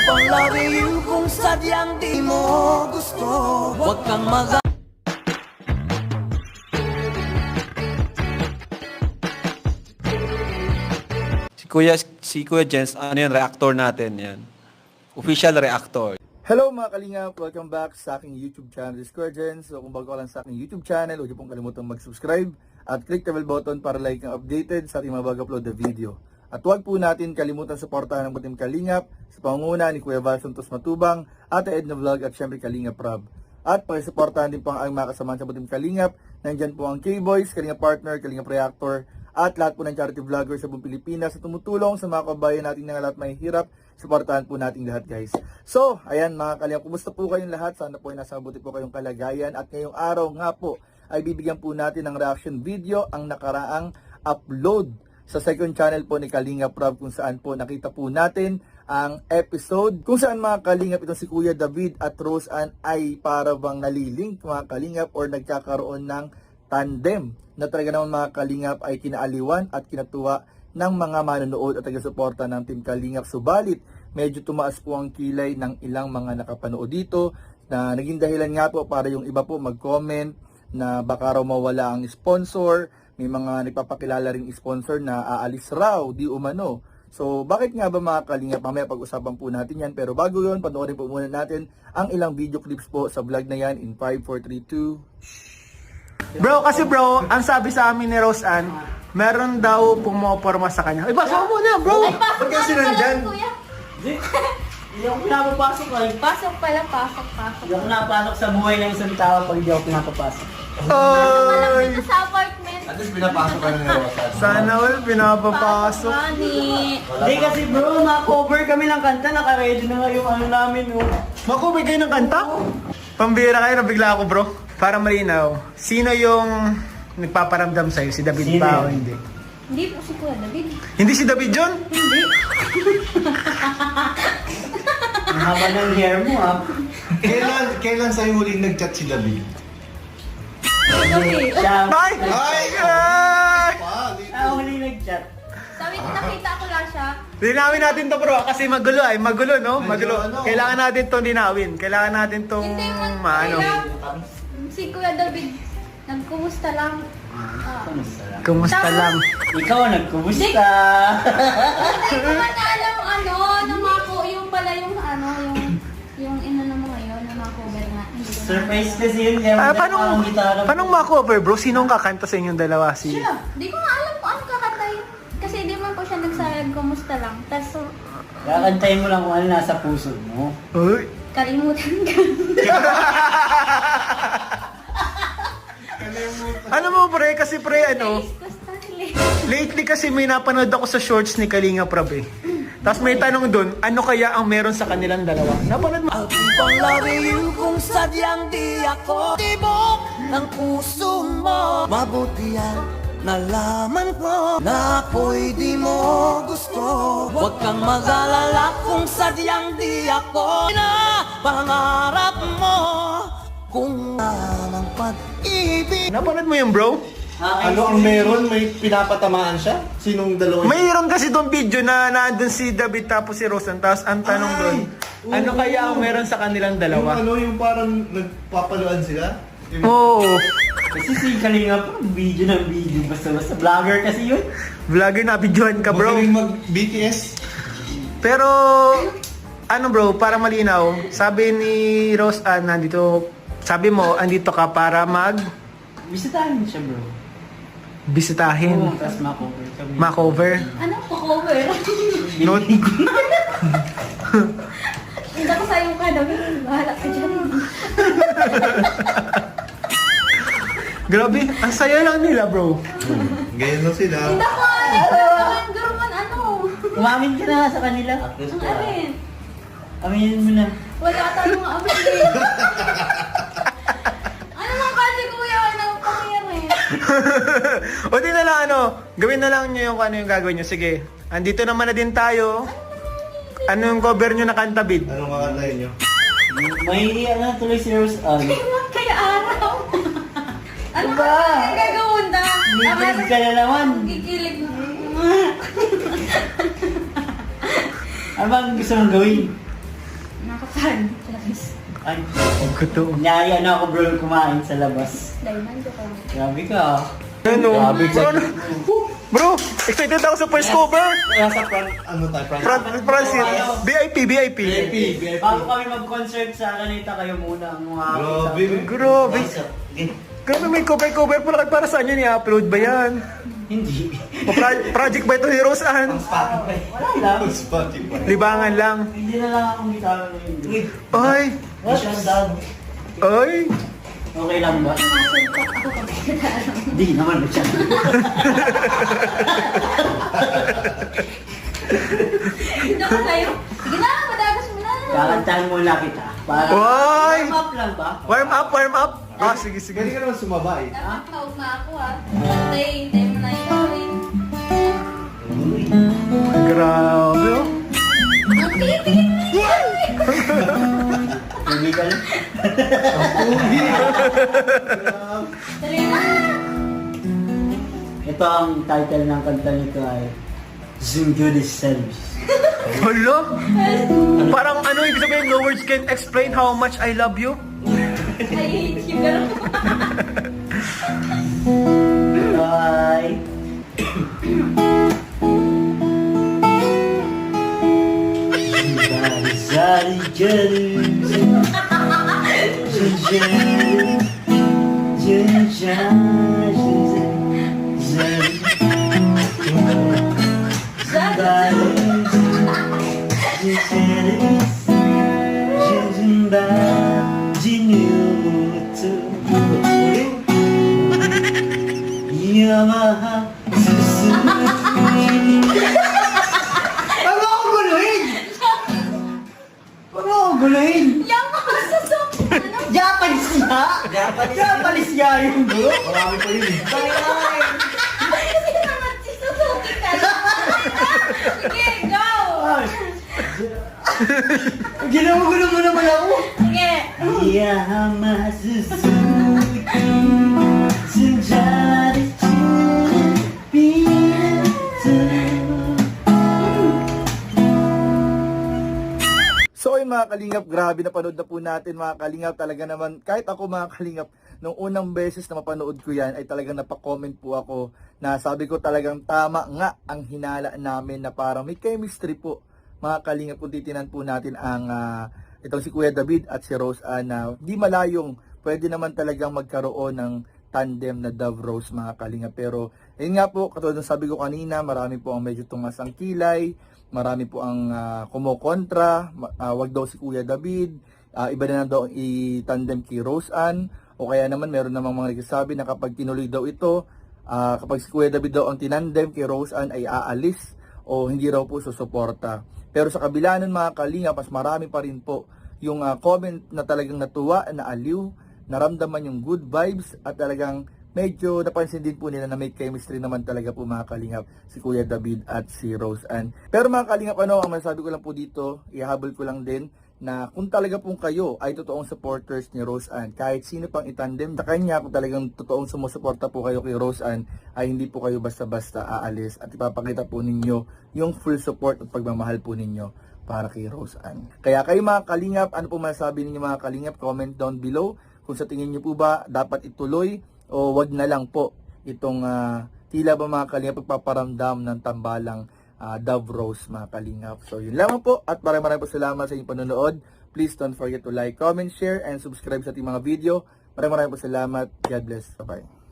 panglabi kung sadyang di mo gusto. Huwag kang Si Kuya Jens, ano yan, reactor natin yan. Official reactor. Hello mga kalingap! Welcome back sa aking YouTube channel, Square. So kung bago ka lang sa aking YouTube channel, huwag niyo pong kalimutang mag-subscribe at click the bell button para like ang updated sa ating mga bago-upload na video. At huwag po natin kalimutan suportahan ng Butim Kalingap sa pangunguna ni Kuya Val Santos Matubang, Ate Edna Vlog at syempre Kalingap Rob. At pakisuportahan din po ang mga kasamahan sa Butim Kalingap. Nandyan po ang K-Boys, Kalingap Partner, Kalingap Reactor, at lahat po ng charity vloggers sa buong Pilipinas na tumutulong sa mga kabayan natin na lahat may hirap. Suportahan po natin lahat, guys. So, ayan mga kalingap, kumusta po kayong lahat? Sana po ay nasa mabuti po kayong kalagayan. At ngayong araw nga po ay bibigyan po natin ng reaction video ang nakaraang upload sa second channel po ni Kalingap Rob, kung saan po nakita po natin ang episode kung saan mga kalingap itong si Kuya David at Rose Ann ay para bang nalilink mga kalingap or nagkakaroon ng tandem na talaga naman mga kalingap ay kinaaliwan at kinatuwa ng mga manonood at taga-suporta ng Team Kalingap. Subalit, medyo tumaas po ang kilay ng ilang mga nakapanood dito na naging dahilan nga po para yung iba po mag-comment na baka raw mawala ang sponsor. May mga nagpapakilala ring sponsor na aalis raw, di umano. So, bakit nga ba mga kalingap? Mamaya pag-usapan po natin yan. Pero bago yun, panoorin po muna natin ang ilang video clips po sa vlog na yan in 5, 4, 3, 2... Bro, kasi bro, ang sabi sa amin ni Rose Ann, meron daw pumoporma sa kanya. Ay, basa mo na, bro! Ba't kasi nandyan? Hindi ako pinapapasok ay. Pasok pala, pasok. Hindi ako pinapasok sa buhay ng isang tao pag hindi ako pinapapasok. Walang Ay! dito sa apartment. At least pinapasok ka na Rosa. Sana all pinapapasok. Honey. Hindi kasi bro, ma-cover kami ng kanta, naka-ready na nga yung ano namin. Oh. Makubay kayo ng kanta? Pambira kayo, nabigla ako bro. Para malinaw, sino yung nagpaparamdam sa'yo? Si David Sino pa o yun? hindi? Hindi po si Kuya David. Hindi si David yun? Hindi. Ang haba ng hair mo ah. Kailan sa'yo huling nag-chat si David? David. Siya, Ay! Ay! siya huli nag-chat. Sabi ko, nakita ko lang siya. Linawin natin to bro, kasi magulo ay. Magulo no? Magulo. Medyo ano. Kailangan natin tong linawin. Kailangan natin tong Hindi mo, maano. si Kuya David, nagkumusta lang. Kamusta lang? Kumusta lang? Ikaw nagkumusta? Hindi ko man alam namako, yung pala yung yung inano mo ngayon, namakover nga. Hindi ko Surprise kasi yun. Kaya Paano ma-cover bro? Sinong kakanta sa inyong dalawa? Si... siya. Hindi ko nga alam kung ano kakantay. Kasi di man po siya nagsayag, kumusta lang. Tapos, Kakantayin mo lang kung ano nasa puso mo. Uy! kalimutan ka. Ano mo pre? Kasi pre ano? Style. Lately kasi may napanood ako sa shorts ni Kalingap Rob eh. Tapos may tanong doon, ano kaya ang meron sa kanilang dalawa? Napanood mo? Ang panglabi kung sadyang di ako tibok ng puso mo. Mabuti yan, nalaman ko na ako'y di mo gusto. Huwag kang mag-alala kung sadyang di ako na pangarap mo. Kung ng pag-ibig. Napanood mo yung bro? Ano ang meron? May pinapatamaan siya? Sinong dalawa? Mayroon kasi doon video na nandun si David tapos si Rosan. Tapos ang tanong doon, ano kaya ang meron sa kanilang dalawa? Yung parang nagpapaluan sila? Oo. Kasi si Kalinga pa, video ng video. Basta-basta vlogger kasi yun. Vlogger na videohan ka bro. Magaling mag-BTS? Pero, ano bro, para malinaw, sabi ni Rose Ann, nandito, sabi mo, andito ka para Bisitahin siya bro. bisitahin, Oo, tapos ma-cover kami. ma-cover. Anong cover? Note. Hindi ko sa'yo ka, David. Bahala ka dyan. Grabe, ang saya lang nila bro. Ganyan lang sila. Hindi ko alam. Garuman, Umamin ka na sa kanila. Ang alin? Aminin mo na. Wala tayong amin eh. Ano man kasi kuya, nagpapakir eh. O di na lang gawin na lang nyo yung ano yung gagawin nyo. Sige, andito naman na din tayo. Ano yung cover nyo na kanta, Bid? Anong kakantayin nyo? May ano tuloy si Rose Ann. Kaya araw. Ano Diba? ba? Ang gagawin na? Nikilig ka na naman. Kikilig na. Ano bang gusto mong gawin? Saan? Labis. Ay, niyaya na ako bro kumain sa labas. Diamond ko kami. Grabe ka. Ano? Bro, excited ako sa first cover. Kaya sa front, Front seat. VIP. bago kami mag-concert sa Araneta, kayo muna ang mga Grabe. Grabe, may cover pala. Para saan yun? I-upload ba yan? Hindi. O project ba ito ni Rose Ann? Wala lang. Libangan lang. Hindi na lang akong gitara ngayon. Ay! Ay! Okay lang ba? Masuntok ako pag-gitara. Hindi naman ba siya? Ito ko kayo. Sige na, madagas mo na. Kakantahan muna kita. Para Ay! warm up lang ba? Warm up! Ah, sige. Galing ka naman sumabay. Dapat maug na ako ha. Hintay mo na ikaw rin. Grabe, oh. Ang tingin Hindi ka lang. Dali na. Ito ang title ng kanta nito ay Zungyod is Service. Hala? Parang ano, ibig sabihin, no words can explain how much I love you? I hate you, girl. Bye! Zari Yamaha Suzuki. Ano ako guluhin? Ano ako guluhin? Yang makasusok. Ano? Japanese nga! Japanese nga yung bro! Marami pa yun. Kasi naman si Suzuki ka. Sige, go. Ginawa-gulo mo naman ako! Sige. Yamaha Suzuki Sunjari So yung mga kalingap, grabe na panood na po natin mga kalingap. Talaga naman, kahit ako mga kalingap, nung unang beses na mapanood ko yan, ay talagang napakomment po ako na sabi ko talagang tama nga ang hinala namin na parang may chemistry po. Mga kalingap, kung titinan po natin ang itong si Kuya David at si Rose Ann na di malayong pwede naman talagang magkaroon ng tandem na Dove Rose mga kalingap. Pero yun nga po, katulad ng sabi ko kanina, marami po ang medyo tumas ang kilay. Marami po ang kumokontra, wag daw si Kuya David, iba na daw i-tandem kay Rose Ann, o kaya naman meron namang mga nagsasabi na kapag tinuloy daw ito, kapag si Kuya David daw ang tinandem kay Rose Ann ay aalis o hindi raw po susuporta. Pero sa kabila nun mga kalinga, mas marami pa rin po yung comment na talagang natuwa, na aliw, naramdaman yung good vibes at talagang medyo napansin din po nila na may chemistry naman talaga po mga kalingap si Kuya David at si Rose Ann. Pero mga kalingap, ang masasabi ko lang po dito, ihabol ko lang din na kung talaga pong kayo ay totoong supporters ni Rose Ann, kahit sino pang itandem na kanya, kung talagang totoong sumusuporta po kayo kay Rose Ann, ay hindi po kayo basta-basta aalis at ipapakita po ninyo yung full support at pagmamahal po ninyo para kay Rose Ann. Kaya kayo mga kalingap, ano po masasabi ninyo mga kalingap? Comment down below kung sa tingin nyo po ba dapat ituloy o wag na lang po itong tila ba mga kalingap pagpaparamdam ng tambalang Dove Rose mga kalingap. So yun lamang po at maraming po salamat sa inyong panonood. Please don't forget to like, comment, share, and subscribe sa ating mga video. Maraming po salamat. God bless. Bye-bye.